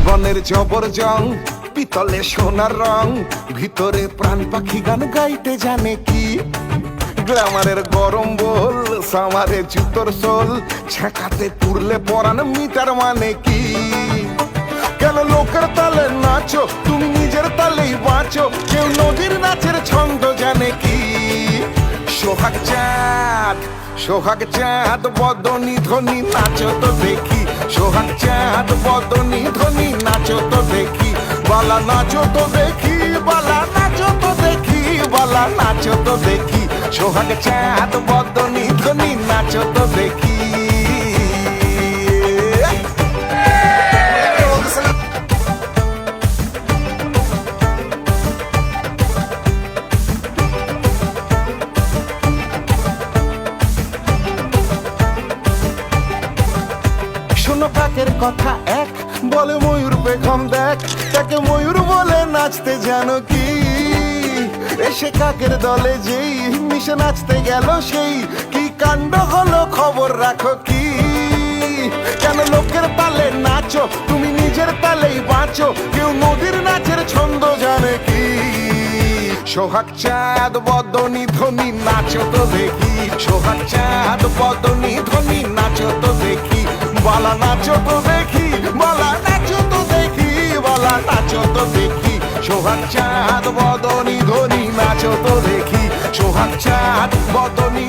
বনের জবর জং, পিতলে সোনার রং, ভিতরে প্রাণ পাখি গান গাইতে জানে কি। গ্ল্যামারের গরম বল, সামারে জুতোর সোল, ছেঁকাতে পুরলে পরান মিটার মানে কি। কেন লোকের তালে নাচো, তুমি নিজের তালেই বাঁচো, কেউ নদীর নাচের ছন্দ জানে কি। সোহাগ চাঁদ, সোহাগ চাঁদ বদনি ধ্বনি নাচো তো দেখি। সোহাগ চাঁদ বদনি ধ্বনি নাচো তো দেখি। বালা নাচো তো দেখি, বালা নাচো তো দেখি, বালা নাচো তো দেখি। সোহাগ চাঁদ বদনি ধ্বনি নাচো তো দেখি। শোনো কাকের কথা এক, বলে ময়ূর পেখম দেখ, তাকে ময়ূর বলে নাচতে জানো কি। এসে কাকের দলে যেই মিশে নাচতে গেল সেই, কি কাণ্ড হলো খবর রাখো কি। কেন লোকের তালে নাচো, তুমি নিজের তালেই বাঁচো, কেউ নদীর নাচের ছন্দ জানে কি। সোহাগ চাঁদ বদনি ধ্বনি নাচো তো দেখি। সোহাগ চাঁদ বদনি ধ্বনি নাচো তো দেখি। বালা নাচো তো দেখি, বালা নাচো তো দেখি, বালা নাচো তো দেখি। সোহাগ চাঁদ বদনি ধ্বনি নাচো তো দেখি। সোহাগ চাঁদ বদনি